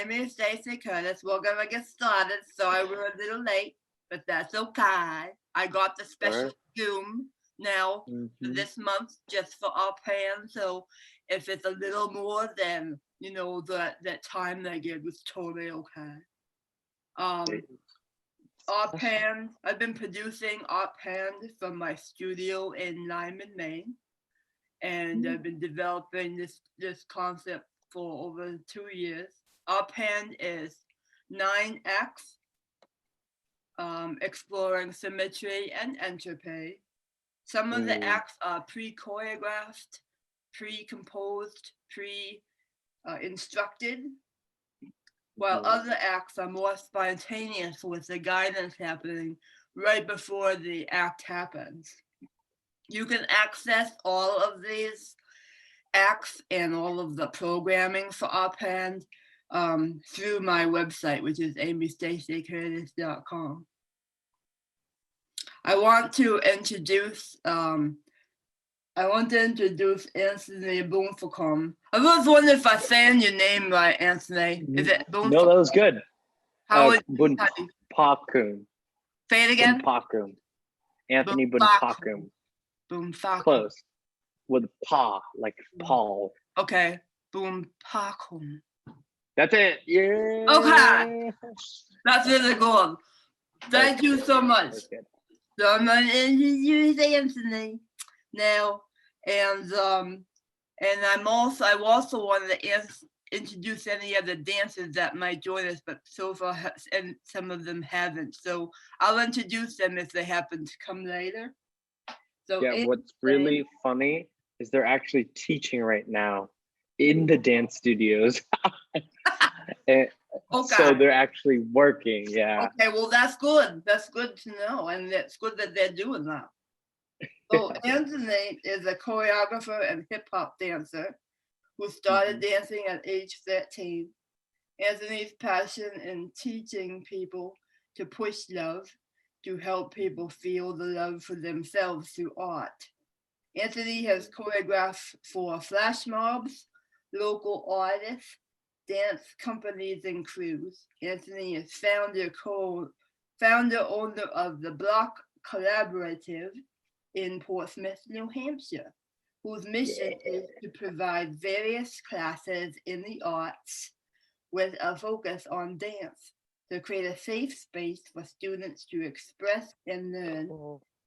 Amy Stacey Curtis. We're gonna get started. Sorry we're a little late, but that's okay. I got the special Zoom now for this month just for our pan. So if it's a little more than that time they give was totally okay. Art pan. I've been producing art pan from my studio in Lyman, Maine, and I've been developing this concept for over 2 years. Art pan is 9x, exploring symmetry and entropy. Some of the acts are pre-choreographed, pre-composed, pre-instructed, while other acts are more spontaneous with the guidance happening right before the act happens. You can access all of these acts and all of the programming for Oppan through my website, which is amystaceycurtis.com. I want to introduce Anthony Bounphakhom. I was wondering if I'm saying your name right, Anthony. Is it Bounphakhom? No, that was good. Bounphakhom. Say it again. Bounphakhom. Anthony Bounphakhom. Bounphakhom. Close. With pa, like Paul. Okay. Bounphakhom. That's it. Yeah. Okay. That's really good. Thank you so much. So I'm going to introduce Anthony now, and I also wanted to introduce any other dancers that might join us, but so far and some of them haven't. So I'll introduce them if they happen to come later. So yeah, what's really funny is they're actually teaching right now in the dance studios. Okay. So they're actually working, yeah. Okay, well that's good. That's good to know, and it's good that they're doing that. So Anthony is a choreographer and hip hop dancer who started dancing at age 13. Anthony's passion in teaching people to push love, to help people feel the love for themselves through art. Anthony has choreographed for flash mobs, local artists, dance companies and crews. Anthony is founder owner of the Block Collaborative in Portsmouth, New Hampshire, whose mission is to provide various classes in the arts with a focus on dance, to create a safe space for students to express and learn,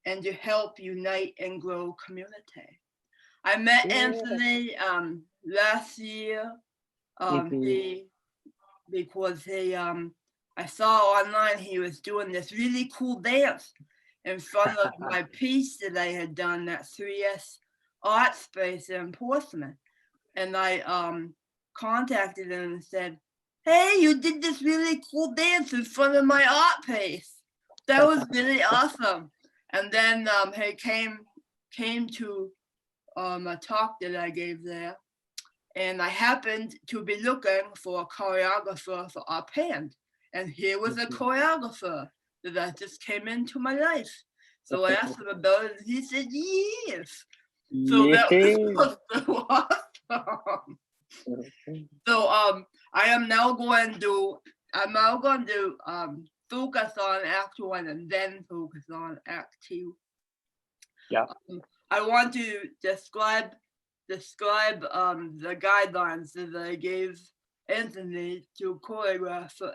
and to help unite and grow community. I met Anthony last year. I saw online he was doing this really cool dance in front of my piece that I had done at 3S Art Space in Portsmouth. And I contacted him and said, hey, you did this really cool dance in front of my art piece. That was really awesome. And then he came to a talk that I gave there. And I happened to be looking for a choreographer for our band. And here was a choreographer that just came into my life. So I asked him about it, and he said, yes. So that was so awesome. So I am now going to focus on Act 1 and then focus on Act 2. Yeah. I want to describe the guidelines that I gave Anthony to choreograph for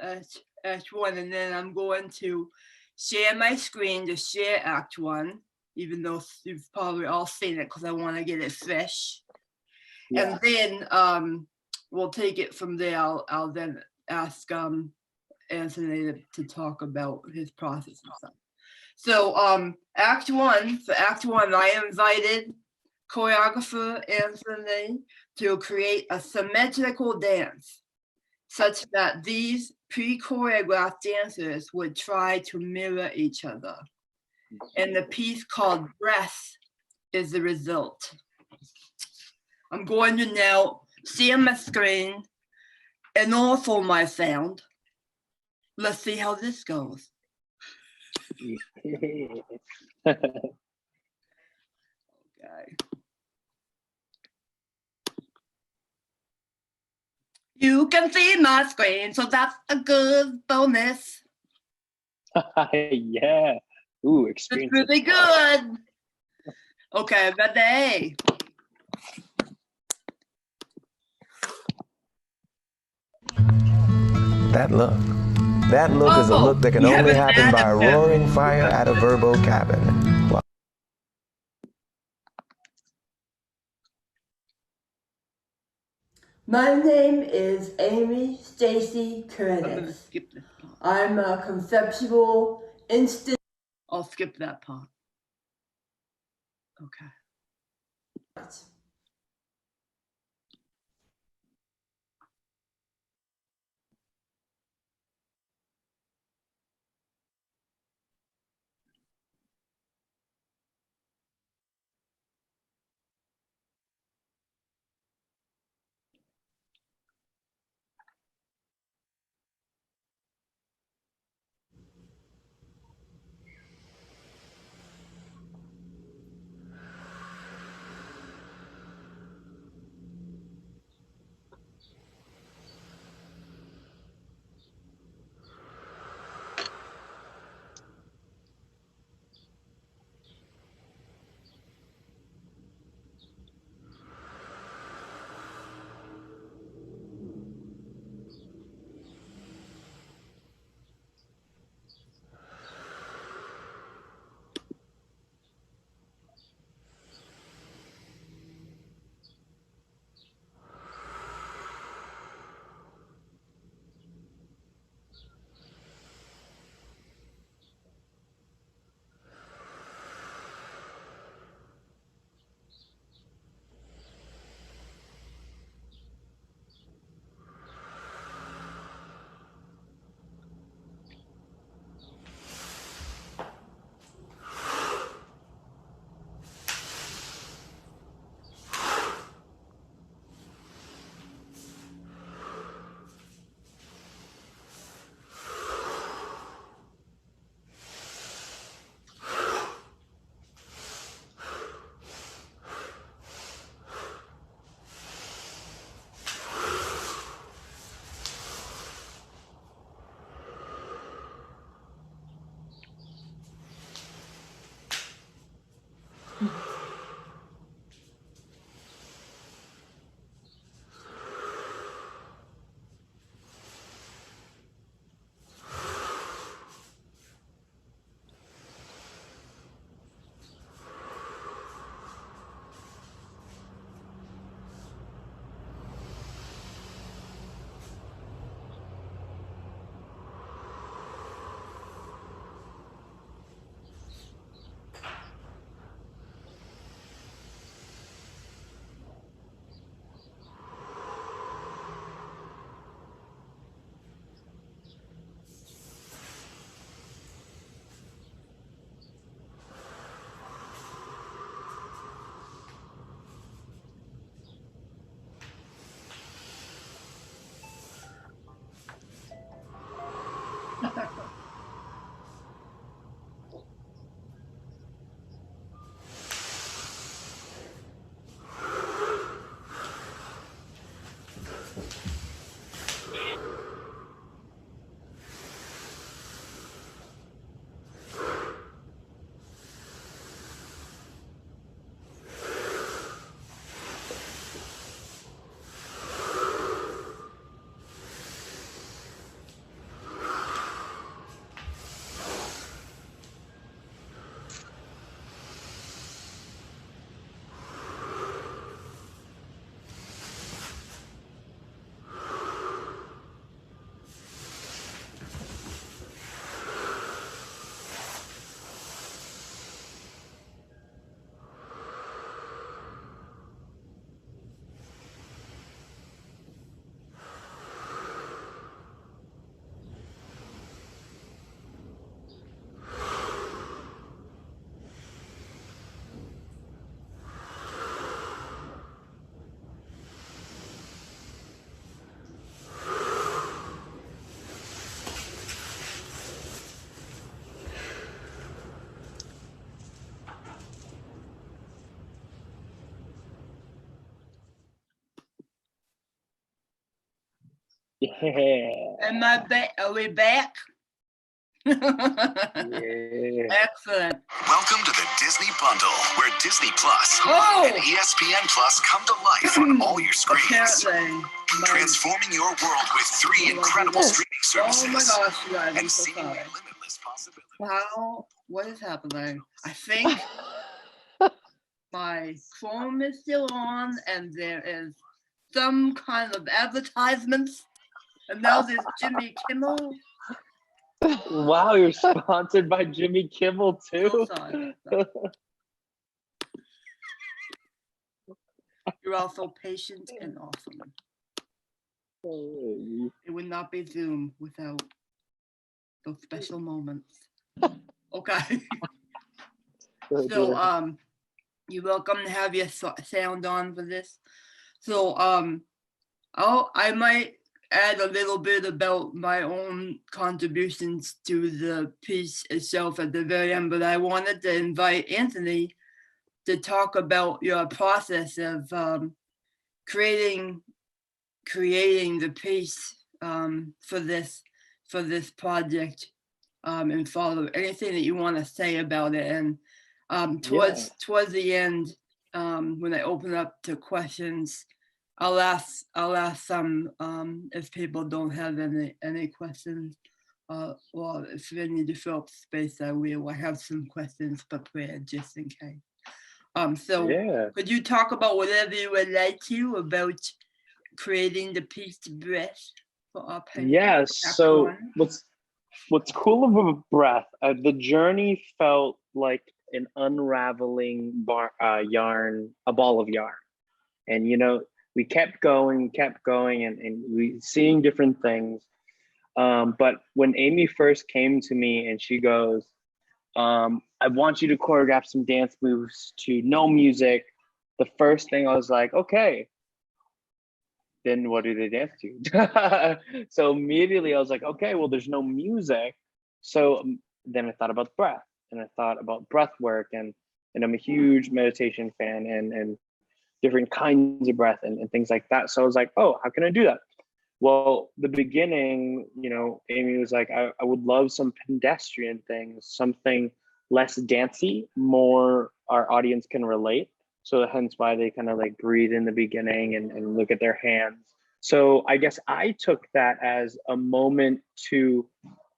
Act 1, and then I'm going to share my screen to share Act 1, even though you've probably all seen it because I want to get it fresh. Yeah. And then we'll take it from there. I'll then ask Anthony to talk about his process and stuff. So Act 1, for Act 1, I invited choreographer Anthony to create a symmetrical dance such that these pre-choreographed dancers would try to mirror each other. And the piece called Breath is the result. I'm going to now share my screen and also my sound. Let's see how this goes. Okay. You can see my screen, so that's a good bonus. Yeah. Ooh, experience. It's really good. Okay, ready? That look. That look is a look that can only happen by a roaring fire at a Verbo cabin. My name is Amy Stacey Curtis. I'm a conceptual instant. I'll skip that part. Okay. Yeah. Are we back? Yeah. Excellent. Welcome to the Disney Bundle, where Disney Plus and ESPN Plus come to life on all your screens. Transforming your world with 3 incredible streaming services. Oh my gosh, you guys, I'm and so seemingly sorry. limitless possibilities. Wow, what is happening? I think my Chrome is still on and there is some kind of advertisements. And now there's Jimmy Kimmel. Wow, you're sponsored by Jimmy Kimmel too? So sorry. You're all so patient and awesome. It would not be Zoom without those special moments. Okay. So you're welcome to have your sound on for this. So I might add a little bit about my own contributions to the piece itself at the very end, but I wanted to invite Anthony to talk about your process of creating the piece for this project, and follow anything that you want to say about it. And towards the end, when I open up to questions, I'll ask some if people don't have any questions, or if they need to fill up space, I will. I have some questions prepared just in case. So could you talk about whatever you would like to about creating the piece to Breath for our page? Yeah, so what's cool about Breath, the journey felt like an unraveling yarn, a ball of yarn. And we kept going and we seeing different things. But when Amy first came to me and she goes, I want you to choreograph some dance moves to no music, the first thing I was like, okay, then what do they dance to? So immediately I was like, okay, well, there's no music. So then I thought about breath, and I thought about breath work, and I'm a huge meditation fan and different kinds of breath and things like that. So I was like, oh, how can I do that? Well, the beginning, Amy was like, I would love some pedestrian things, something less dancey, more our audience can relate. So hence why they kind of like breathe in the beginning and look at their hands. So I guess I took that as a moment to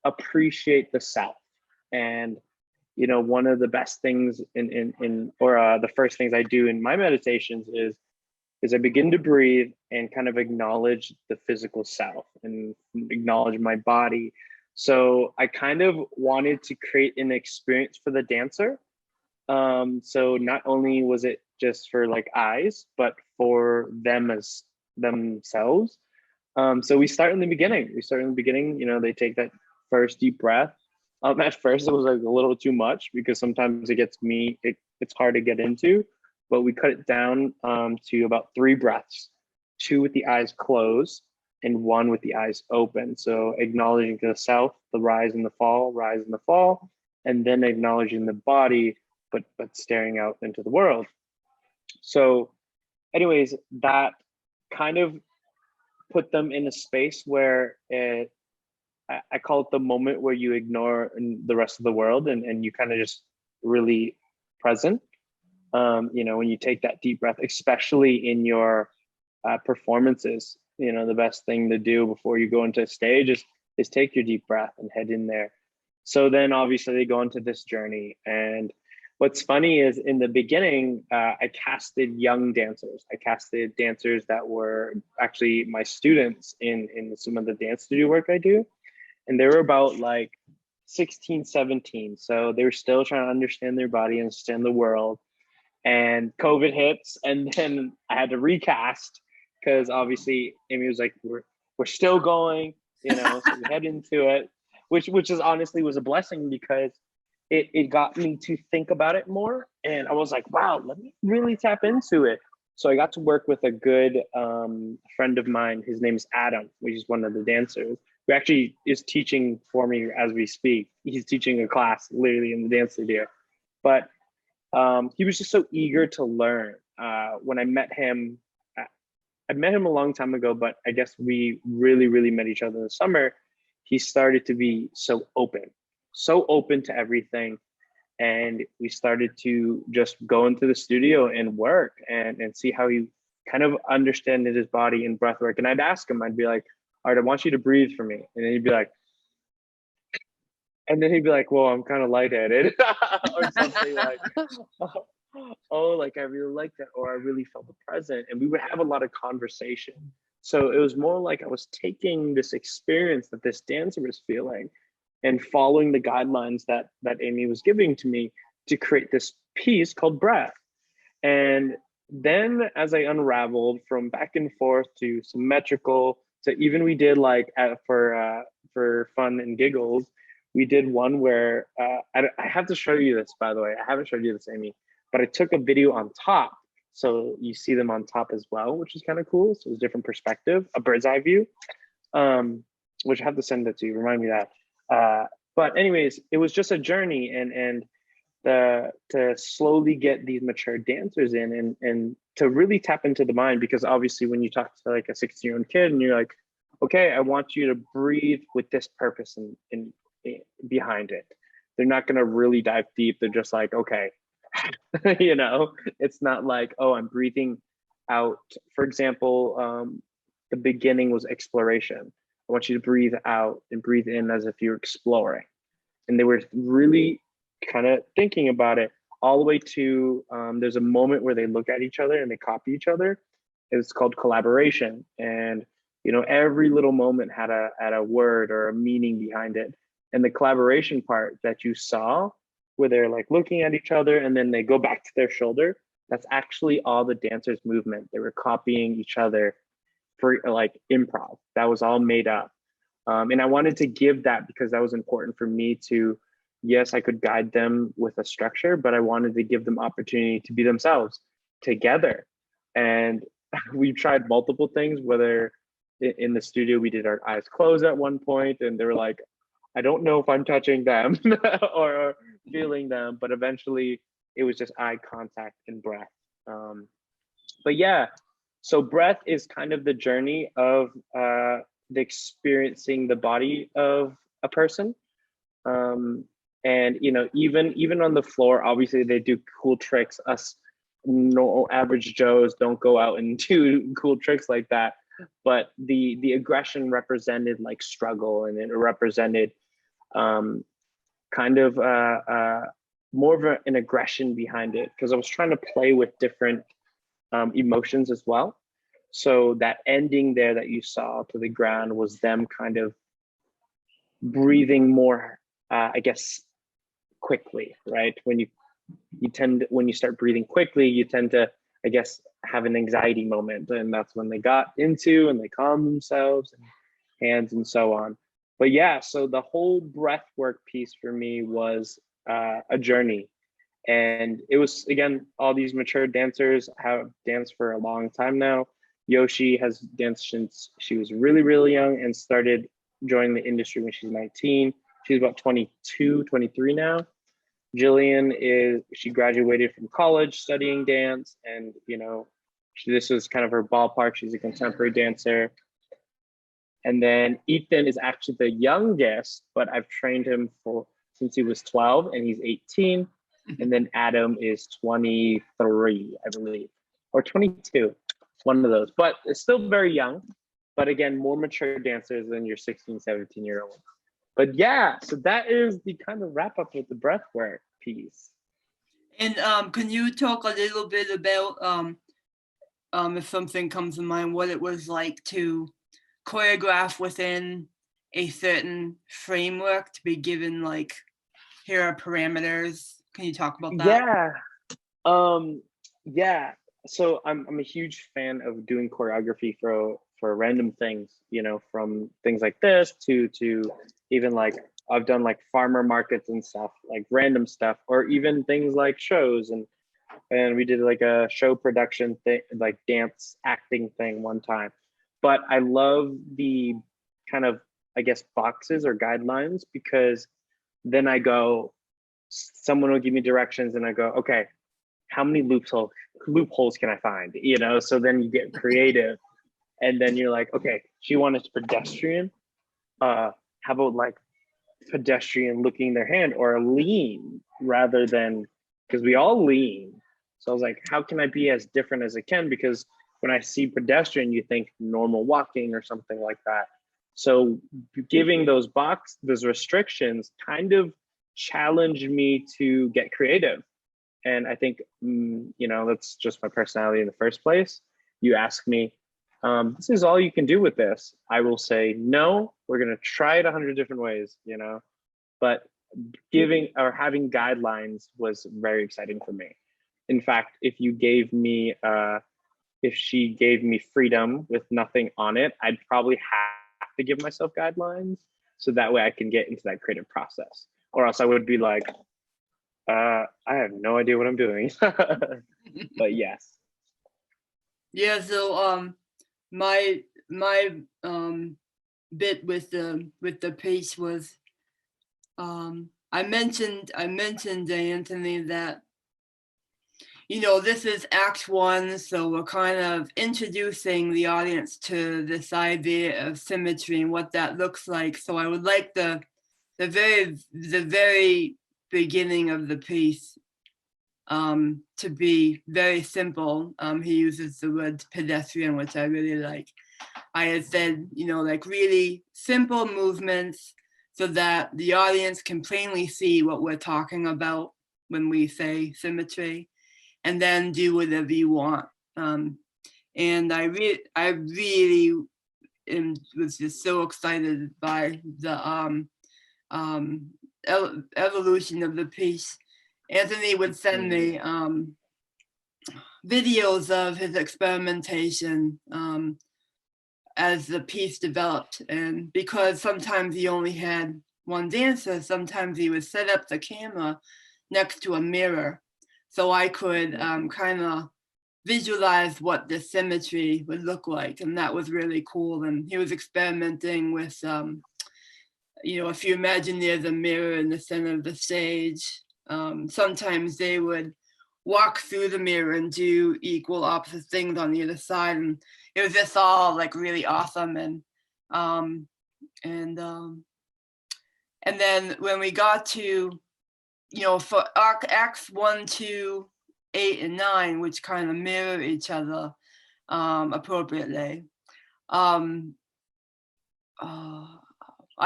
appreciate the self. And one of the best things the first things I do in my meditations is I begin to breathe and kind of acknowledge the physical self and acknowledge my body. So I kind of wanted to create an experience for the dancer. So not only was it just for like eyes, but for them as themselves. So we start in the beginning. They take that first deep breath. At first it was like a little too much because sometimes it's hard to get into, but we cut it down to about 3 breaths, 2 with the eyes closed and 1 with the eyes open. So acknowledging the self, the rise and the fall, and then acknowledging the body, but staring out into the world. So anyways, that kind of put them in a space where I call it the moment where you ignore the rest of the world and you kind of just really present. When you take that deep breath, especially in your performances, the best thing to do before you go into a stage is take your deep breath and head in there. So then obviously they go into this journey. And what's funny is in the beginning, I casted young dancers. I casted dancers that were actually my students in some of the dance studio work I do. And they were about like 16, 17. So they were still trying to understand their body, understand the world. And COVID hits, and then I had to recast because obviously Amy was like, we're still going, so we head into it, which is honestly was a blessing because it got me to think about it more. And I was like, wow, let me really tap into it. So I got to work with a good friend of mine. His name is Adam, which is one of the dancers, who actually is teaching for me as we speak. He's teaching a class literally in the dance studio. But he was just so eager to learn. When I met him, I met him a long time ago, but I guess we really met each other in the summer. He started to be so open to everything. And we started to just go into the studio and work and see how he kind of understood his body and breath work. And I'd ask him, I'd be like, all right, I want you to breathe for me. And then he'd be like, well, I'm kind of lightheaded or something like, oh, like I really like that, or I really felt the present. And we would have a lot of conversation. So it was more like I was taking this experience that this dancer was feeling and following the guidelines that Amy was giving to me to create this piece called Breath. And then as I unraveled from back and forth to symmetrical, to even we did like for fun and giggles, we did one where I have to show you this, by the way. I haven't showed you this, Amy, but I took a video on top. So you see them on top as well, which is kind of cool. So it's a different perspective, a bird's eye view, which I have to send it to you, remind me that. But anyways, it was just a journey and to slowly get these mature dancers in and to really tap into the mind, because obviously when you talk to like a 16-year-old kid and you're like, okay, I want you to breathe with this purpose in behind it. They're not going to really dive deep. They're just like, okay, you know, it's not like, oh, I'm breathing out. For example, the beginning was exploration. I want you to breathe out and breathe in as if you're exploring. And they were really kind of thinking about it all the way to, there's a moment where they look at each other and they copy each other. It's called collaboration. And, you know, every little moment had a word or a meaning behind it. And the collaboration part that you saw, where they're like looking at each other and then they go back to their shoulder, that's actually all the dancers' movement. They were copying each other for like improv. That was all made up. And I wanted to give that because that was important for me to, yes, I could guide them with a structure, but I wanted to give them opportunity to be themselves together. And we tried multiple things, whether in the studio, we did our eyes closed at one point and they were like, I don't know if I'm touching them or feeling them, but eventually it was just eye contact and breath. But yeah, so breath is kind of the journey of the experiencing the body of a person. And you know, even on the floor, obviously they do cool tricks. Us no average Joes don't go out and do cool tricks like that. But the aggression represented like struggle, and it represented kind of more of an aggression behind it, because I was trying to play with different emotions as well. So that ending there that you saw to the ground was them kind of breathing more, I guess, quickly, right? When you start breathing quickly, you tend to, I guess, have an anxiety moment, and that's when they got into and they calm themselves and hands and so on. But yeah, so the whole breath work piece for me was a journey. And it was, again, all these mature dancers have danced for a long time now. Yoshi has danced since she was really young and started joining the industry when she's 19. She's about 22, 23 now. Jillian she graduated from college studying dance, and you know, this was kind of her ballpark. She's a contemporary dancer. And then Ethan is actually the youngest, but I've trained him since he was 12 and he's 18. And then Adam is 23, I believe, or 22, one of those, but it's still very young. But again, more mature dancers than your 16, 17-year-old. But yeah, so that is the kind of wrap up with the breathwork piece. And can you talk a little bit about, if something comes to mind, what it was like to choreograph within a certain framework, to be given like, here are parameters? Can you talk about that? Yeah. So I'm a huge fan of doing choreography for random things, you know, from things like this to even like I've done like farmer markets and stuff, like random stuff, or even things like shows. And we did like a show production thing, like dance acting thing one time. But I love the kind of, I guess, boxes or guidelines, because then someone will give me directions and I go, okay, how many loopholes can I find? You know, so then you get creative And then you're like, okay, she wanted pedestrian. How about like pedestrian looking their hand, or a lean rather than, because we all lean. So I was like, how can I be as different as I can? Because when I see pedestrian, you think normal walking or something like that. So giving those restrictions kind of challenged me to get creative. And I think, that's just my personality in the first place. You ask me, this is all you can do with this. I will say, no, we're going to try it 100 different ways, but giving or having guidelines was very exciting for me. In fact, if she gave me freedom with nothing on it, I'd probably have to give myself guidelines so that way I can get into that creative process, or else I would be like, I have no idea what I'm doing. But yes. Yeah, so my bit with the piece was I mentioned Anthony that this is Act 1, so we're kind of introducing the audience to this idea of symmetry and what that looks like. So I would like the very beginning of the piece to be very simple. He uses the word pedestrian, which I really like. I had said, like really simple movements so that the audience can plainly see what we're talking about when we say symmetry, and then do whatever you want. And I really was just so excited by the evolution of the piece. Anthony would send me videos of his experimentation as the piece developed. And because sometimes he only had one dancer, sometimes he would set up the camera next to a mirror so I could kind of visualize what the symmetry would look like. And that was really cool. And he was experimenting with, if you imagine there's a mirror in the center of the stage, sometimes they would walk through the mirror and do equal opposite things on the other side. And it was just all like really awesome. And then when we got to, for acts 1, 2, 8, and 9, which kind of mirror each other appropriately, I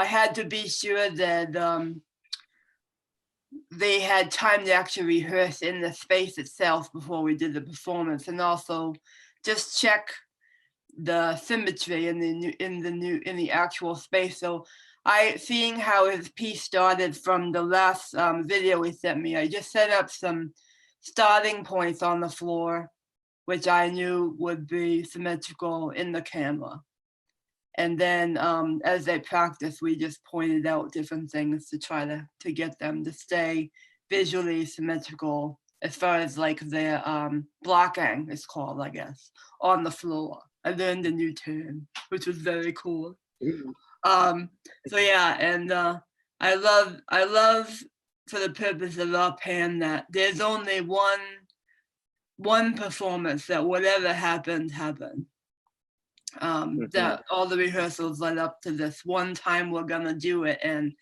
had to be sure that they had time to actually rehearse in the space itself before we did the performance, and also just check the symmetry in the actual space. So seeing how his piece started from the last video he sent me, I just set up some starting points on the floor, which I knew would be symmetrical in the camera. And then as they practiced, we just pointed out different things to try to get them to stay visually symmetrical as far as like their blocking is called, I guess, on the floor. I learned a new term, which was very cool. So yeah, and I love for the purpose of our pan that there's only one performance, that whatever happened. That all the rehearsals led up to this one time we're gonna do it. And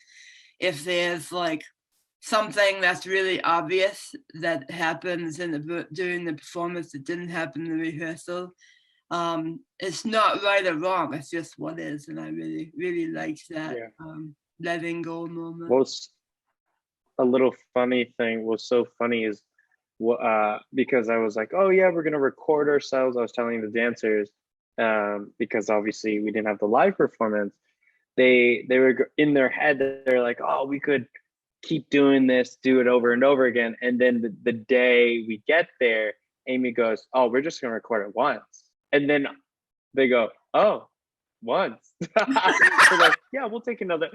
if there's like something that's really obvious that happens during the performance that didn't happen in the rehearsal, it's not right or wrong, it's just what is. And I really, really liked that letting go moment. Most a little funny thing was so funny is because I was like, oh yeah, we're gonna record ourselves. I was telling the dancers, because obviously we didn't have the live performance. They were in their head, they're like, oh, we could keep doing this, do it over and over again. And then the day we get there, Amy goes, oh, we're just gonna record it once. And then they go, oh, once. We're like, yeah, we'll take another.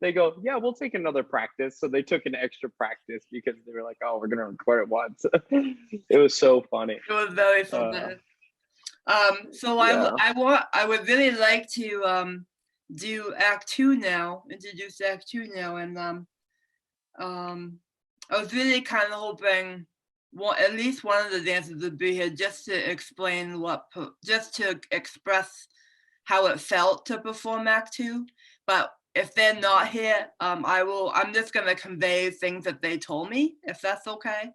They go, yeah, we'll take another practice. So they took an extra practice because they were like, oh, we're gonna record it once. It was so funny. It was very funny. So yeah. I would really like to do Act 2 now, introduce Act 2 now, and I was really kind of hoping at least one of the dancers would be here just to explain just to express how it felt to perform Act 2. But if they're not here, I'm just gonna convey things that they told me, if that's okay.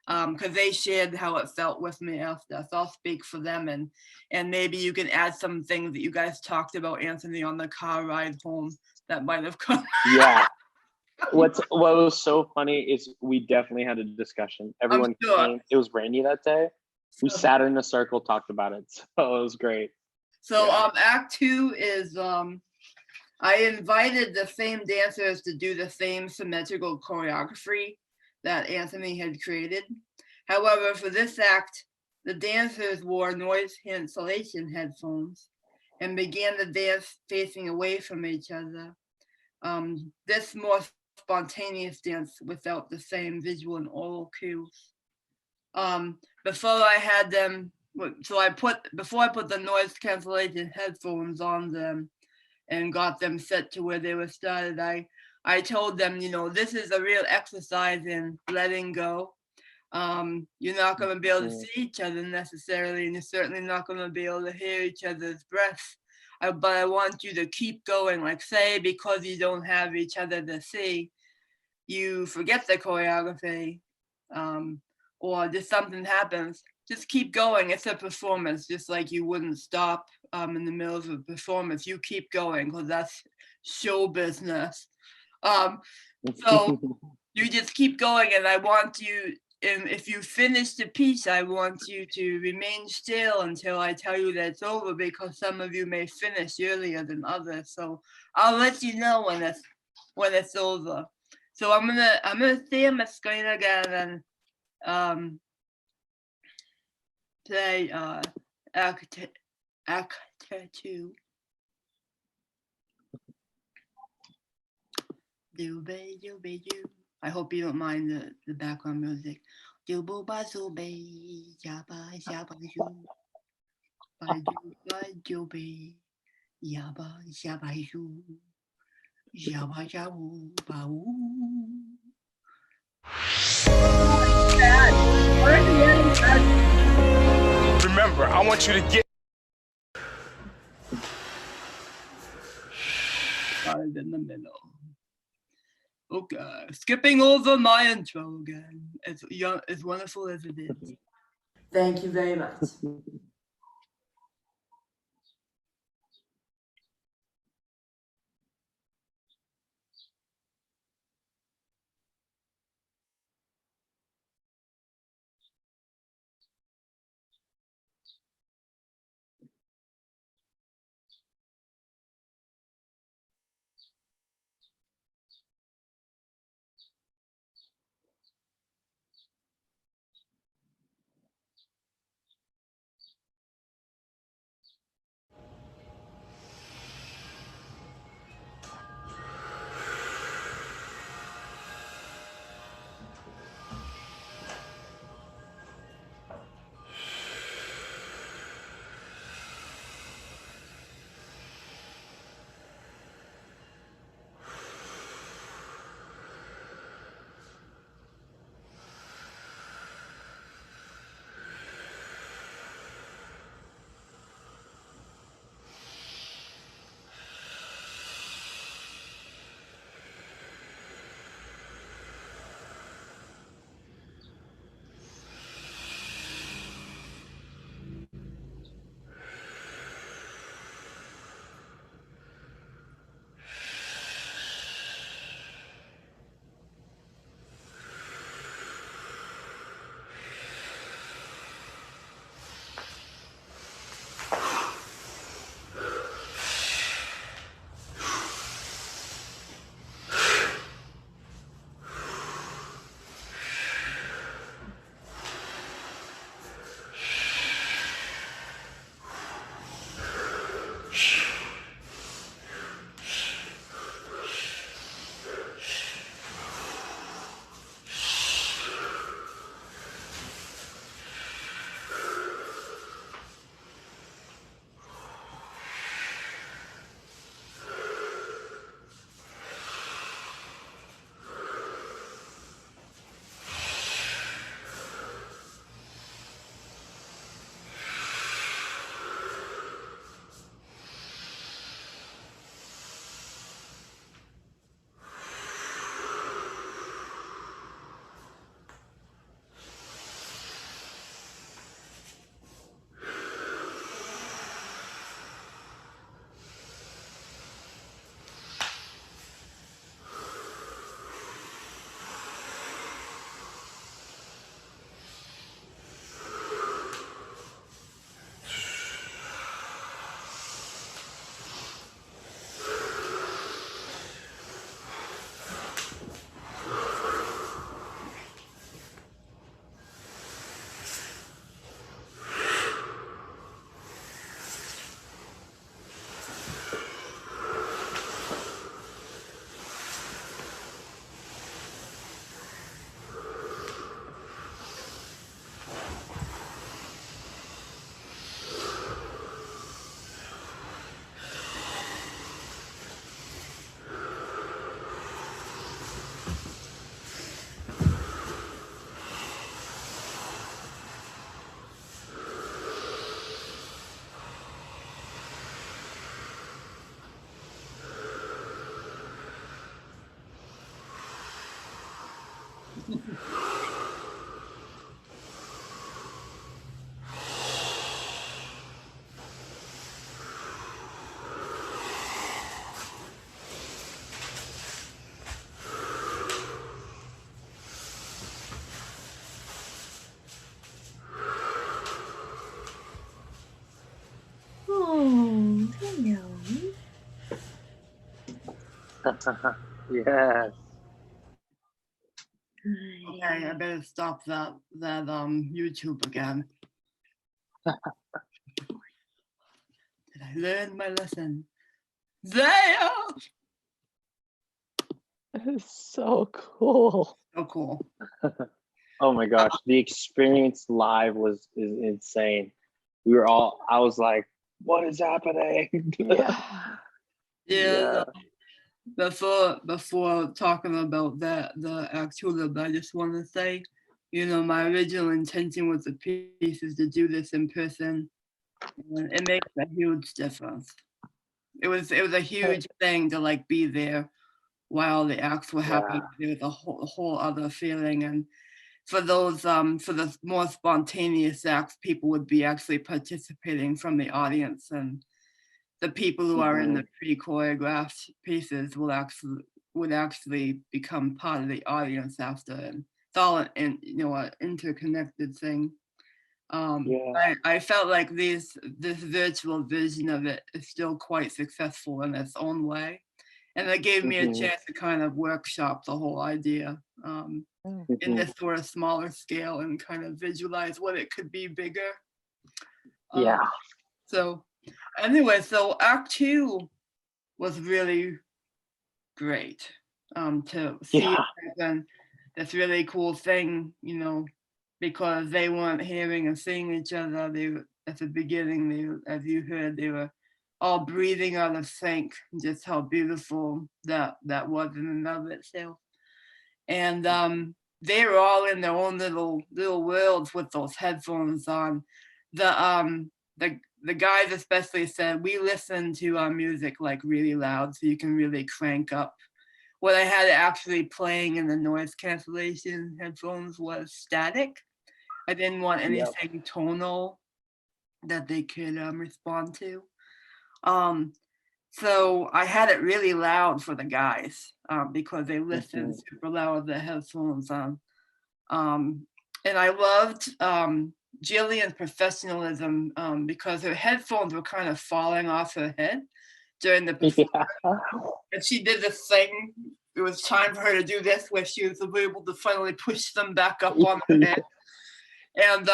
Because they shared how it felt with me after. So I'll speak for them, and maybe you can add some things that you guys talked about, Anthony, on the car ride home that might have come. Yeah. What was so funny is we definitely had a discussion. Everyone came. It was rainy that day. We sat in a circle, talked about it. So it was great. So Act 2 is I invited the same dancers to do the same symmetrical choreography that Anthony had created. However, for this act, the dancers wore noise cancellation headphones and began the dance facing away from each other. This more spontaneous dance without the same visual and oral cues. Before I had them, before I put the noise cancellation headphones on them and got them set to where they were started, I told them, this is a real exercise in letting go. You're not going to be able to see each other necessarily, and you're certainly not going to be able to hear each other's breath. But I want you to keep going. Like, say, because you don't have each other to see, you forget the choreography, or just something happens. Just keep going. It's a performance, just like you wouldn't stop in the middle of a performance. You keep going, because that's show business. So you just keep going, and I want you, and if you finish the piece, I want you to remain still until I tell you that it's over, because some of you may finish earlier than others. So I'll let you know when it's over. So I'm gonna stay on my screen again and play act 2. I hope you don't mind the background music. Remember, I want you to get started in the middle. Okay, skipping over my intro again. As wonderful as it is. Thank you very much. Oh, hello. Yes. Okay, I better stop that YouTube again. Did I learn my lesson? There! It's so cool. So cool. Oh my gosh, the experience live is insane. I was like, what is happening? Yeah. Before talking about the actual, I just want to say, my original intention with the piece is to do this in person. And it makes a huge difference. It was a huge thing to like be there while the acts were happening. There was a whole other feeling, and for those for the more spontaneous acts, people would be actually participating from the audience, and the people who are in the pre-choreographed pieces would actually become part of the audience after, and it's all an interconnected thing. I felt like this virtual version of it is still quite successful in its own way, and it gave me a chance to kind of workshop the whole idea in this sort of smaller scale and kind of visualize what it could be bigger. So anyway, so Act 2 was really great to see and this really cool thing, because they weren't hearing and seeing each other. They were, at the beginning, as you heard, they were all breathing out of sync. Just how beautiful that was in and of itself. And they were all in their own little worlds with those headphones on. The guys especially said, we listen to our music like really loud so you can really crank up. What I had actually playing in the noise cancellation headphones was static. I didn't want anything tonal that they could respond to. So I had it really loud for the guys because they listened super loud with the headphones on. And I loved Jillian's professionalism because her headphones were kind of falling off her head during the performance. And she did this thing. It was time for her to do this, where she was able to finally push them back up on her head. And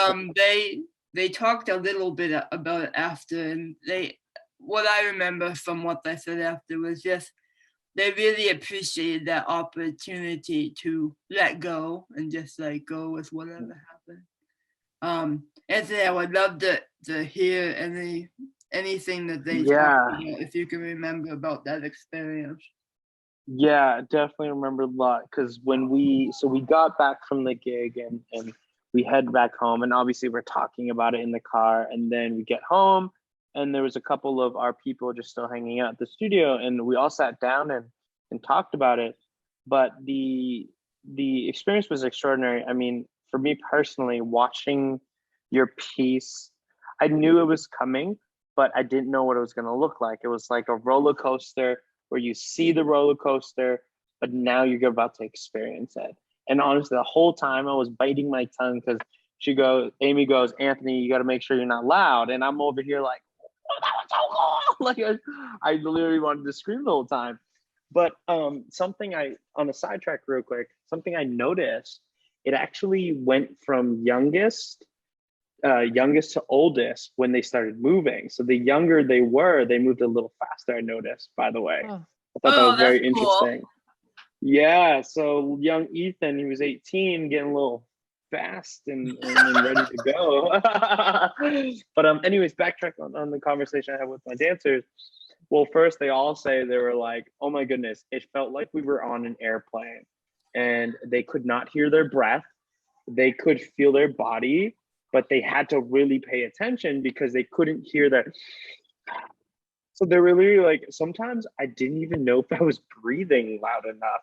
they talked a little bit about it after, and what I remember from what they said after was just they really appreciated that opportunity to let go and just like go with whatever happened. Anthony, I would love to hear anything that they talked about, if you can remember about that experience. Yeah, definitely remember a lot, because when we got back from the gig and we head back home, and obviously we're talking about it in the car, and then we get home and there was a couple of our people just still hanging out at the studio, and we all sat down and talked about it. But the experience was extraordinary. I mean, for me personally, watching your piece, I knew it was coming, but I didn't know what it was going to look like. It was like a roller coaster where you see the roller coaster, but now you're about to experience it. And honestly, the whole time I was biting my tongue because Amy goes, Anthony, you got to make sure you're not loud. And I'm over here like, oh, that was so cool. Like I literally wanted to scream the whole time. But on a sidetrack real quick, something I noticed, it actually went from youngest to oldest when they started moving. So the younger they were, they moved a little faster, I noticed, by the way. I thought that was very interesting. Cool. Yeah, so young Ethan, he was 18, getting a little fast and ready to go. But anyways, backtrack on the conversation I had with my dancers. Well, first they all say they were like, oh my goodness, it felt like we were on an airplane and they could not hear their breath. They could feel their body, but they had to really pay attention because they couldn't hear that. So they're really like, sometimes I didn't even know if I was breathing loud enough.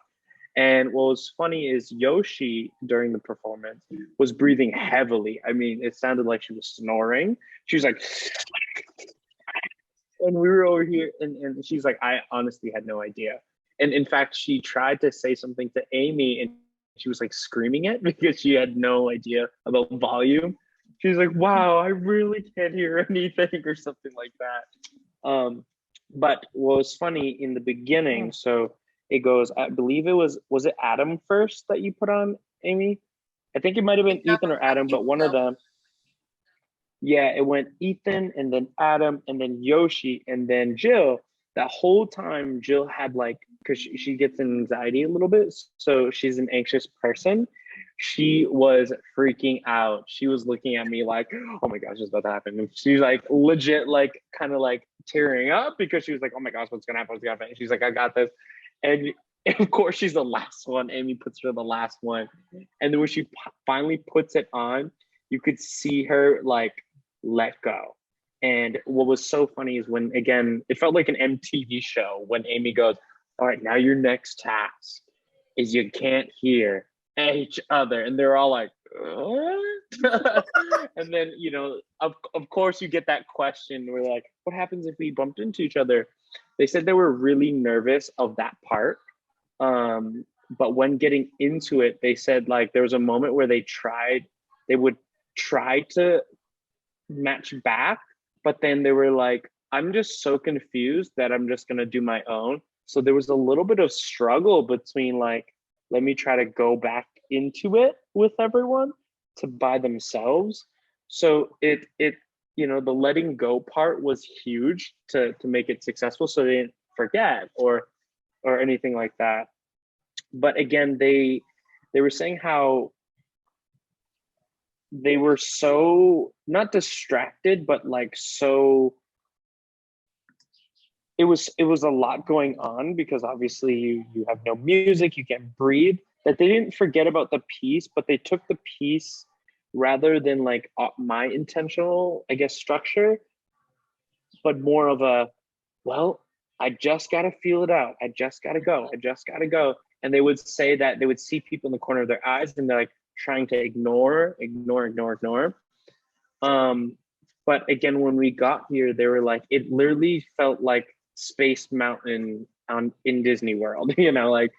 And what was funny is Yoshi during the performance was breathing heavily. I mean, it sounded like she was snoring. She was like, and we were over here, and she's like, I honestly had no idea. And in fact, she tried to say something to Amy, and she was like screaming it because she had no idea about volume. She's like, wow, I really can't hear anything, or something like that. But what was funny in the beginning, so it goes, I believe was it Adam first that you put on, Amy? I think it might have been Ethan or Adam, but one of them. Yeah, it went Ethan and then Adam and then Yoshi and then Jill. That whole time, Jill had like, because she gets anxiety a little bit, so she's an anxious person. She was freaking out. She was looking at me like, oh my gosh, what's about to happen? And she's like legit, like kind of like tearing up because she was like, oh my gosh, what's gonna happen? What's gonna happen? And she's like, I got this. And of course, she's the last one. Amy puts her the last one. And then when she finally puts it on, you could see her like let go. And what was so funny is when, again, it felt like an MTV show when Amy goes, all right, now your next task is you can't hear each other. And they're all like, what? And then, you know, of course you get that question. We're like, what happens if we bumped into each other? They said they were really nervous of that part. But when getting into it, they said like there was a moment where they would try to match back, but then they were like, I'm just so confused that I'm just gonna do my own. So there was a little bit of struggle between like, let me try to go back into it with everyone to by themselves. So it you know, the letting go part was huge to make it successful, so they didn't forget or anything like that. But again, they were saying how they were so not distracted, but like so it was a lot going on because obviously you have no music, you can't breathe, that they didn't forget about the piece, but they took the piece rather than like my intentional, I guess, structure, but more of a, well, I just got to feel it out. I just got to go. I just got to go. And they would say that they would see people in the corner of their eyes and they're like trying to ignore. But again, when we got here, they were like, it literally felt like Space Mountain in Disney World, you know, like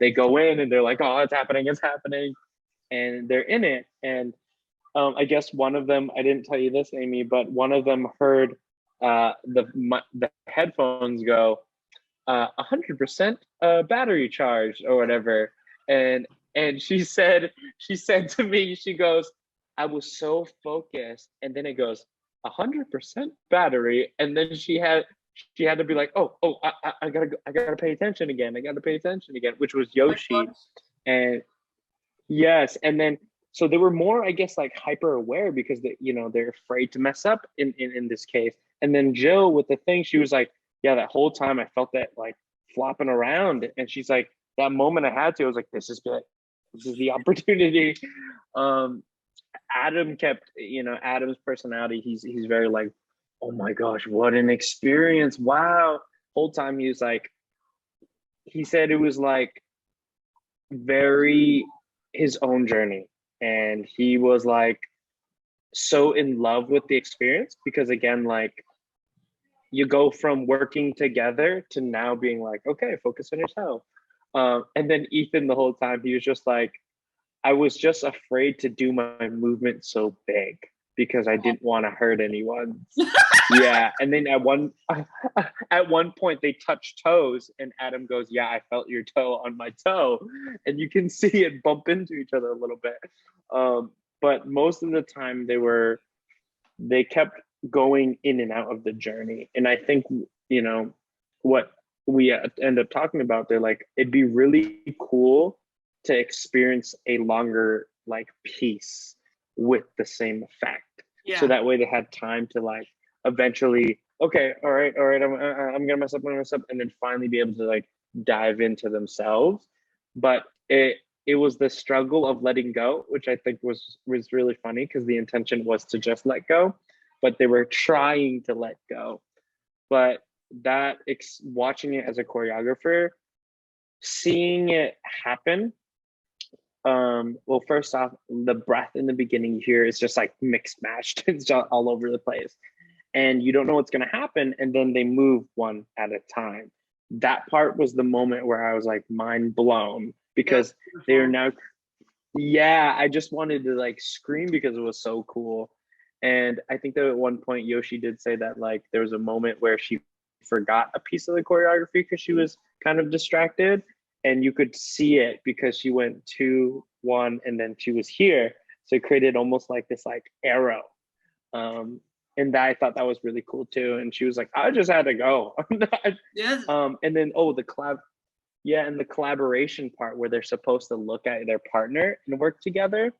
they go in and they're like, oh, it's happening. And they're in it. And I guess one of them, I didn't tell you this, Amy, but one of them heard the headphones go 100% battery charged or whatever, and she said to me, she goes, I was so focused, and then it goes 100% battery, and then she had to be like, I gotta pay attention again, which was Yoshi. And yes, and then so they were more, I guess, like hyper aware because they're afraid to mess up in this case. And then Jill with the thing, she was like, yeah, that whole time I felt that like flopping around. And she's like, that moment I had to, I was like, this is good. This is the opportunity. Adam kept, Adam's personality, he's very like, oh my gosh, what an experience. Wow. Whole time he was like, he said it was like very his own journey. And he was like so in love with the experience because again, like you go from working together to now being like, okay, focus on yourself. And then Ethan, the whole time, he was just like, I was just afraid to do my movement so big because I didn't want to hurt anyone. Yeah. And then at one point they touched toes and Adam goes, yeah, I felt your toe on my toe. And you can see it bump into each other a little bit. But most of the time they kept going in and out of the journey. And I think, what we end up talking about, they're like, it'd be really cool to experience a longer like piece with the same effect. Yeah. So that way they had time to like eventually, okay, all right, I'm gonna mess up, and then finally be able to like dive into themselves. But it was the struggle of letting go, which I think was really funny because the intention was to just let go, but they were trying to let go. But watching it as a choreographer, seeing it happen. Well, first off, the breath in the beginning here is just like mixed matched. It's just all over the place. And you don't know what's going to happen. And then they move one at a time. That part was the moment where I was like mind blown, because they are now, yeah, I just wanted to like scream because it was so cool. And I think that at one point Yoshi did say that like there was a moment where she forgot a piece of the choreography because she was kind of distracted, and you could see it because she went 2, 1, and then she was here. So it created almost like this like arrow. And I thought that was really cool too. And she was like, I just had to go. Yes. And then and the collaboration part where they're supposed to look at their partner and work together.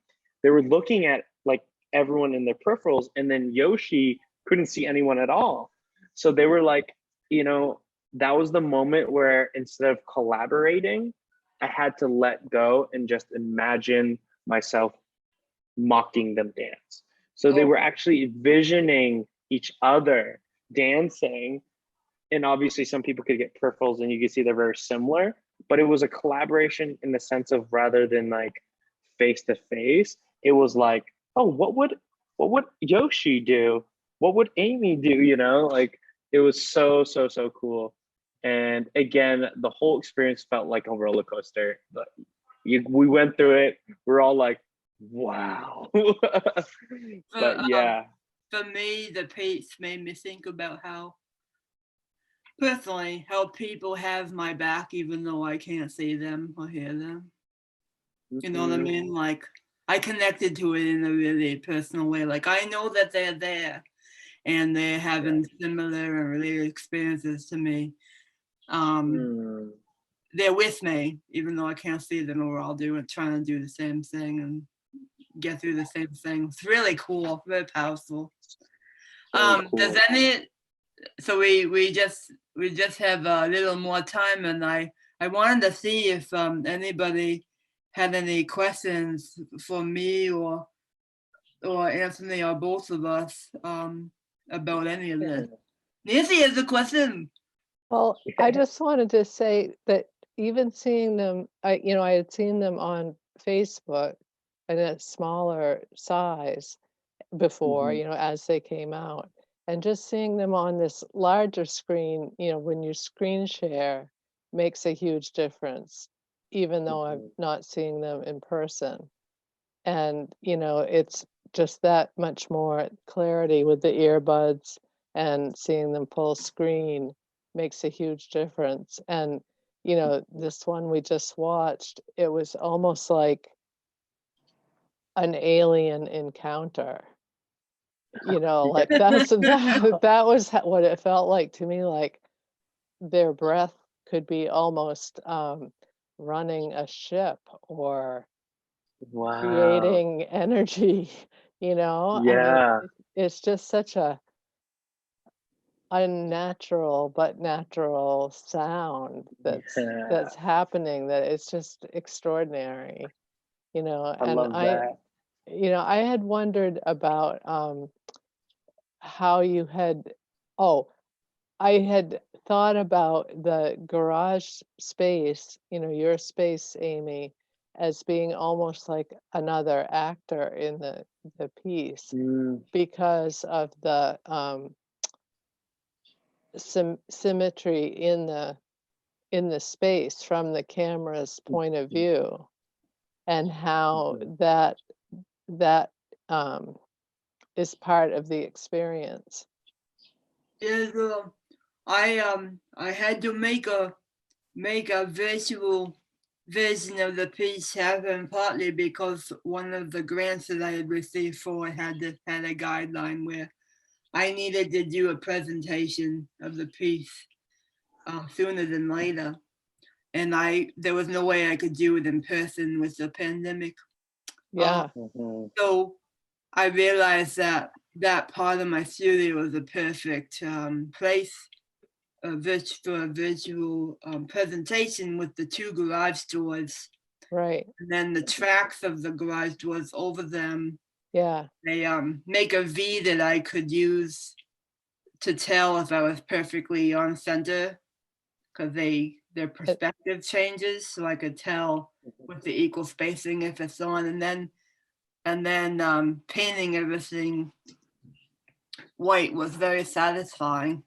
They were looking at like everyone in their peripherals, and then Yoshi couldn't see anyone at all. So they were like, you know, that was the moment where instead of collaborating, I had to let go and just imagine myself mocking them dance. So they were actually visioning each other dancing. And obviously some people could get peripherals and you could see they're very similar, but it was a collaboration in the sense of, rather than like face to face, it was like, oh, what would Yoshi do? What would Amy do? You know, like it was so cool. And again, the whole experience felt like a roller coaster. But we went through it. We're all like, wow. But yeah. For me, the piece made me think about how people have my back even though I can't see them or hear them. You know what I mean? Like I connected to it in a really personal way. Like I know that they're there and they're having similar and related experiences to me. They're with me, even though I can't see them, or we're all trying to do the same thing and get through the same thing. It's really cool, very powerful. Cool. So we just have a little more time, and I wanted to see if anybody had any questions for me or Anthony or both of us about any of this. Nancy has a question. Well, I just wanted to say that even seeing them, I had seen them on Facebook in a smaller size before, as they came out. And just seeing them on this larger screen, when you screen share, makes a huge difference, even though I'm not seeing them in person. And, it's just that much more clarity with the earbuds, and seeing them full screen makes a huge difference. And, this one we just watched, it was almost like an alien encounter. Like that was what it felt like to me. Like their breath could be almost running a ship or creating energy. I mean, it's just such a unnatural but natural sound that's happening, that it's just extraordinary. I love that. I had wondered about how you had, I had thought about the garage space, your space, Amy, as being almost like another actor in the piece, because of the symmetry in the space from the camera's point of view, and how that is part of the experience. Yes, I had to make a visual version of the piece happen, partly because one of the grants that I had received for had a guideline where I needed to do a presentation of the piece sooner than later, and there was no way I could do it in person with the pandemic. So I realized that part of my studio was a perfect place for a visual presentation, with the 2 garage doors. Right. And then the tracks of the garage doors over them. Yeah. They make a V that I could use to tell if I was perfectly on center, because they their perspective changes, so I could tell with the equal spacing if it's on, and then painting everything white was very satisfying.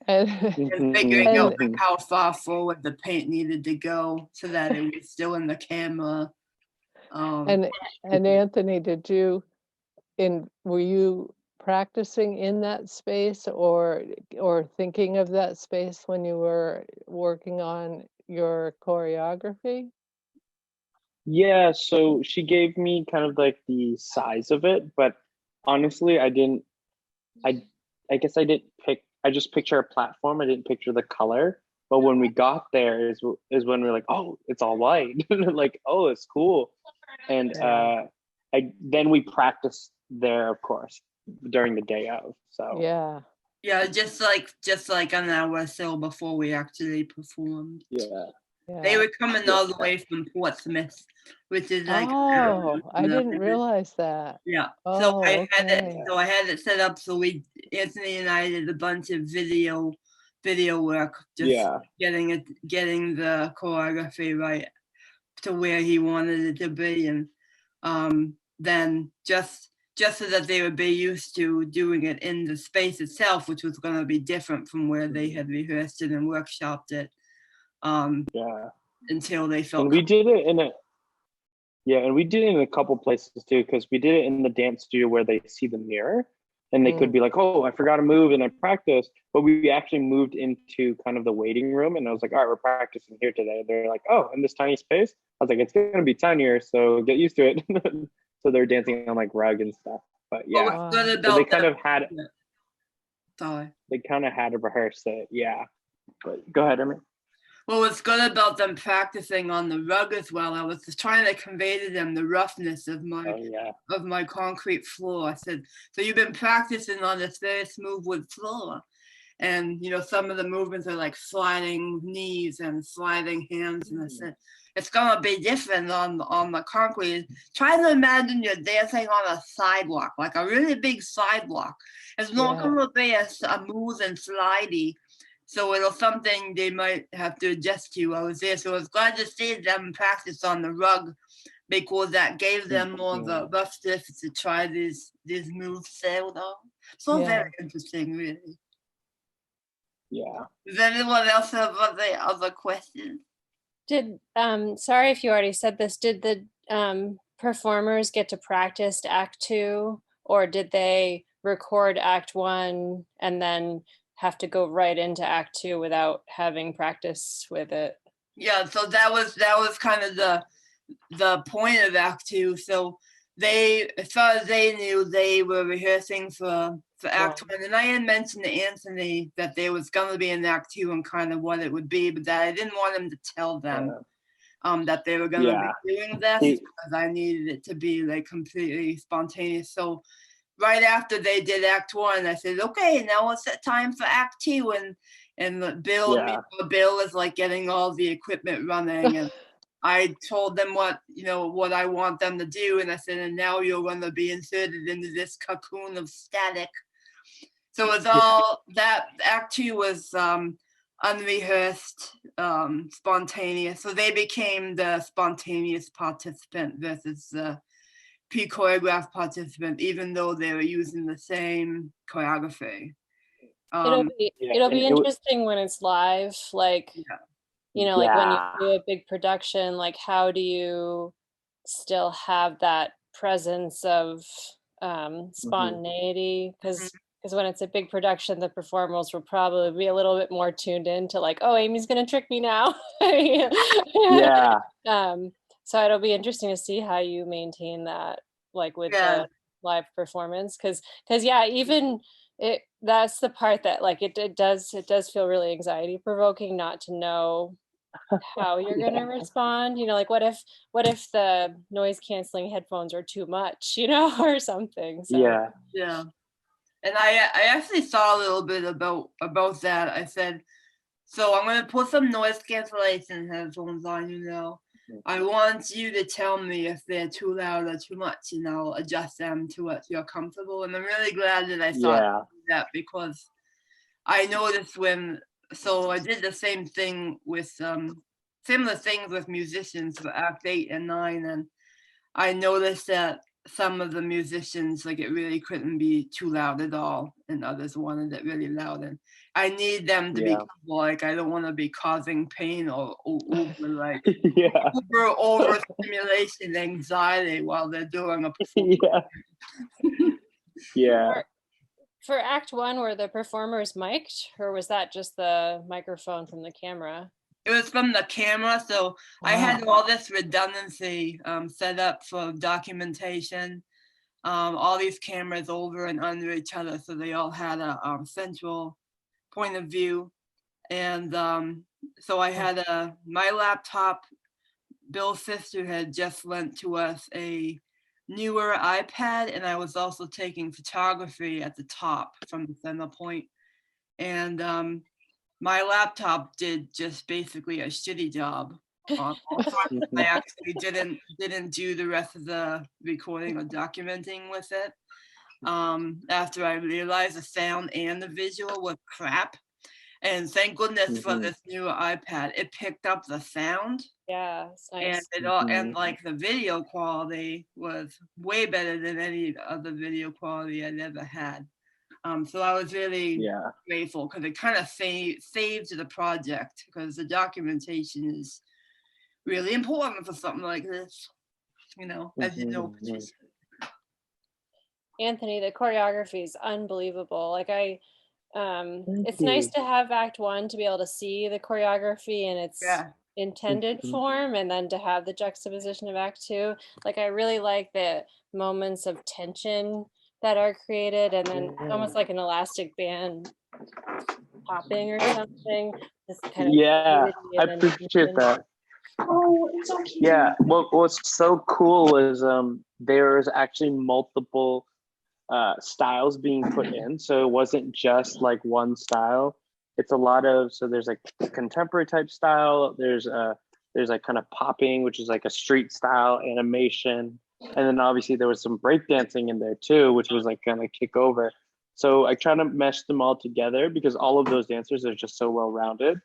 And, And figuring out like, how far forward the paint needed to go so that it was still in the camera. and Anthony, were you practicing in that space or thinking of that space when you were working on your choreography? Yeah, so she gave me kind of like the size of it, but honestly, I guess I just picture a platform. I didn't picture the color. But when we got there is when we are like, oh, it's all white. Like, oh, it's cool. And then we practiced there, of course, during the day of. So yeah, just like an hour or so before we actually performed. Yeah. They were coming all the way from Portsmouth, which is like I didn't realize that. Yeah. Oh, So I okay. had it set up so Anthony and I did a bunch of video work, just getting the choreography right to where he wanted it to be, and then just so that they would be used to doing it in the space itself, which was going to be different from where they had rehearsed it and workshopped it. Until they felt. And we did it in a couple places too, because we did it in the dance studio where they see the mirror, and they could be like, "Oh, I forgot to move," and I practiced. But we actually moved into kind of the waiting room, and I was like, "All right, we're practicing here today." They're like, "Oh, in this tiny space?" I was like, "It's gonna be tinier, so get used to it." So they're dancing on like rug and stuff. But yeah, so they kind of had. Sorry. They kind of had to rehearse it, yeah. But go ahead, Amy. Well, what's good about them practicing on the rug as well, I was just trying to convey to them the roughness of my concrete floor. I said, so you've been practicing on this very smooth wood floor. And, some of the movements are like sliding knees and sliding hands. And I said, it's going to be different on the concrete. Try to imagine you're dancing on a sidewalk, like a really big sidewalk. It's not going to be a smooth and slidey. So it was something they might have to adjust to. I was there, so I was glad to see them practice on the rug, because that gave them more the rough surface to try these moves there. So very interesting, really. Yeah. Does anyone else have other questions? Sorry if you already said this, did the performers get to practice Act 2, or did they record Act 1 and then have to go right into Act 2 without having practice with it? Yeah, so that was kind of the point of Act 2. So they, as far as they knew, they were rehearsing for Act 1. And I had mentioned to Anthony that there was going to be an Act 2 and kind of what it would be, but that I didn't want him to tell them that they were going to be doing this, because I needed it to be like completely spontaneous. So right after they did Act 1, I said, okay, now it's time for Act 2. And Bill is like getting all the equipment running. And I told them what I want them to do. And I said, and now you're going to be inserted into this cocoon of static. So it's all that Act 2 was unrehearsed, spontaneous. So they became the spontaneous participant versus the pre-choreographed participant, even though they were using the same choreography. It'll be interesting when it's live, like like when you do a big production, like how do you still have that presence of spontaneity? Because when it's a big production, the performers will probably be a little bit more tuned in to like, oh, Amy's gonna trick me now. So it'll be interesting to see how you maintain that, like with the live performance, because even that's the part that like it does feel really anxiety provoking not to know how you're gonna respond. Like what if the noise canceling headphones are too much, or something. So. Yeah. And I actually saw a little bit about that. I said, so I'm gonna put some noise cancellation headphones on, I want you to tell me if they're too loud or too much, adjust them to what you're comfortable. And I'm really glad that I saw that, because I noticed when so I did the same thing with similar things with musicians for Act 8 and 9, and I noticed that some of the musicians, like, it really couldn't be too loud at all, and others wanted it really loud, and I need them to be Yeah. careful. Like, I don't want to be causing pain or over like Yeah. over stimulation anxiety while they're doing a performance. Yeah. Yeah. For Act 1, were the performers mic'd, or was that just the microphone from the camera? It was from the camera, so I had all this redundancy set up for documentation. All these cameras over and under each other, so they all had a central point of view. And so I had my laptop. Bill's sister had just lent to us a newer iPad, and I was also taking photography at the top from the center point. And my laptop did just basically a shitty job. I actually didn't do the rest of the recording or documenting with it. After I realized the sound and the visual was crap. And thank goodness for this new iPad. It picked up the sound. Yeah, it's And nice. it all and like the video quality was way better than any other video quality I'd ever had. So I was really grateful because it kind of saved the project, because the documentation is really important for something like this, as you know, Patricia. Anthony, the choreography is unbelievable. Like it's nice to have Act 1 to be able to see the choreography in its intended form, and then to have the juxtaposition of Act 2. Like, I really like the moments of tension that are created, and then almost like an elastic band popping or something. This kind of I appreciate that. Oh, it's so cute. Yeah, what's so cool is there's actually multiple styles being put in, so it wasn't just like one style. It's a lot of, so there's like contemporary type style, there's like kind of popping, which is like a street style animation, and then obviously there was some breakdancing in there too, which was like kind of kick over. So I try to mesh them all together because all of those dancers are just so well rounded.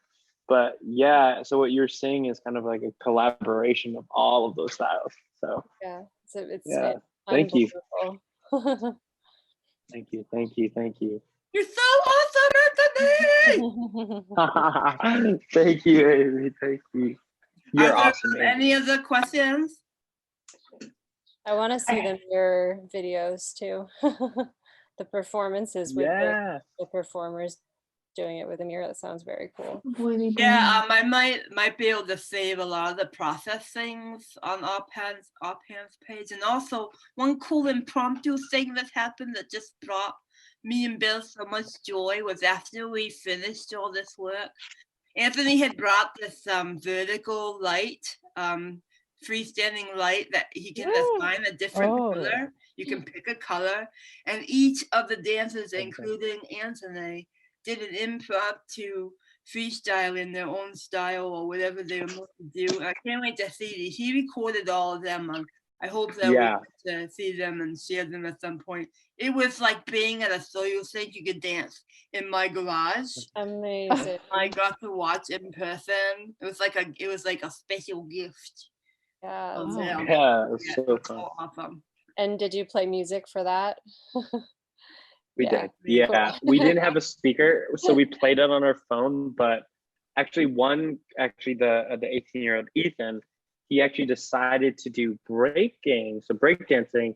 But yeah, so what you're seeing is kind of like a collaboration of all of those styles. So yeah, so it's thank you. Thank you. You're so awesome, Anthony! Thank you, Amy. Thank you. You're awesome. Any other questions? I want to see the mirror videos too. The performances with the performers doing it with a mirror. That sounds very cool. Yeah, I might be able to save a lot of the process things on Offhand's page. And also one cool impromptu thing that happened that just brought me and Bill so much joy was after we finished all this work, Anthony had brought this vertical light, freestanding light that he can assign a different color. You can pick a color, and each of the dancers, including Anthony, did an impromptu freestyle in their own style or whatever they were going to do. I can't wait to see these. He recorded all of them. I hope that we get to see them and share them at some point. It was like being at a solo stage. You could dance in my garage. Amazing. I got to watch in person. It was like a special gift. Yeah. Yeah, it was so fun. So awesome. And did you play music for that? We did. Yeah, we didn't have a speaker, so we played it on our phone. But actually, the 18-year-old Ethan, he actually decided to do breakdancing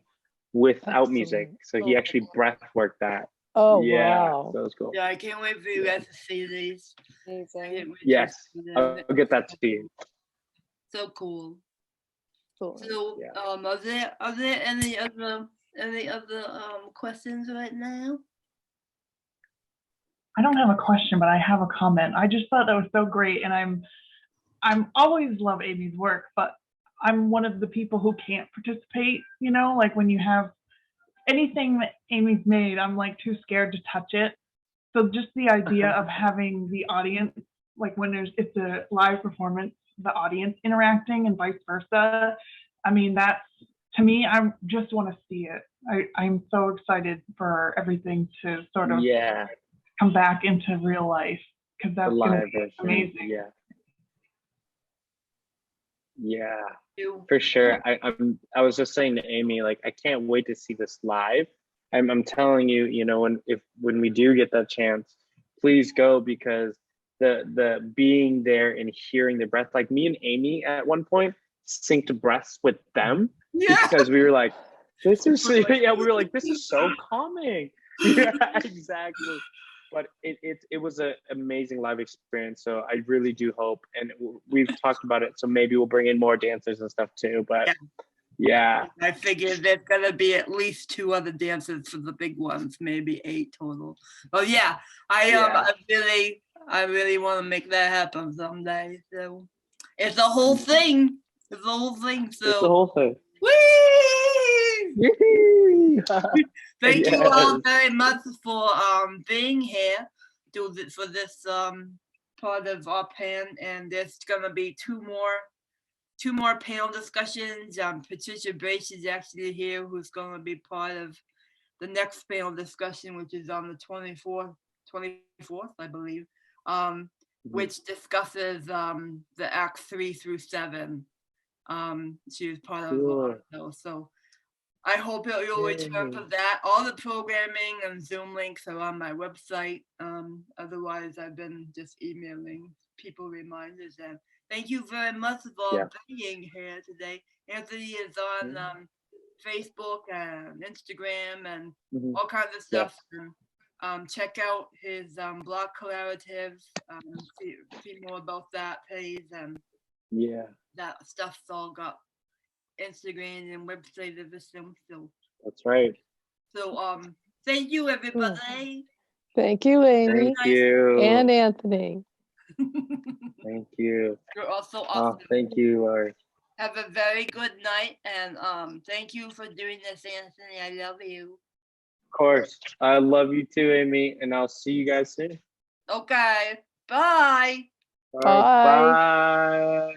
without music. So he actually breath worked that. Oh, yeah, wow. That was cool. Yeah, I can't wait for you guys to see these. Amazing. Yes, I'll get that to you. So cool. Cool. So, are there any other questions right now? I don't have a question, but I have a comment. I just thought that was so great, and I'm always love Amy's work, but I'm one of the people who can't participate. Like when you have anything that Amy's made, I'm like too scared to touch it. So just the idea of having the audience, like when it's a live performance, the audience interacting and vice versa. I mean, that's, to me, I just want to see it. I'm so excited for everything to sort of come back into real life. because The that's going to live be version. amazing. Yeah. Yeah, You. for sure. I was just saying to Amy, like, I can't wait to see this live. I'm telling you, you know, when we do get that chance, please go, because the being there and hearing the breath, like me and Amy at one point synced breaths with them, Yeah. because we were like, this is yeah, we were like, this is so calming. Yeah, exactly. But it was an amazing live experience. So I really do hope, and we've talked about it, so maybe we'll bring in more dancers and stuff too. But yeah. I figured there's gonna be at least 2 other dancers for the big ones, maybe 8 total. Oh yeah, I really want to make that happen someday. So it's a whole thing. It's a whole thing. So It's the whole thing. whee! Thank you all Yes. very much for being here for this part of our pan, and there's gonna be two more panel discussions. Patricia Brace is actually here, who's gonna be part of the next panel discussion, which is on the 24th, I believe, which discusses the acts 3 through 7. She was part of those, so I hope you'll return for that. All the programming and Zoom links are on my website. Otherwise, I've been just emailing people reminders. And thank you very much for being here today. Anthony is on Facebook and Instagram and all kinds of stuff. And, check out his blog collaborative. See more about that page, and that stuff's all got Instagram and website of the same. So that's right. So thank you, everybody. Thank you, Amy. Thank you. And Anthony. Thank you. You're also awesome. Oh, thank you, Laurie. Have a very good night, and thank you for doing this, Anthony. I love you. Of course. I love you too, Amy, and I'll see you guys soon. Okay. Bye. All right, bye.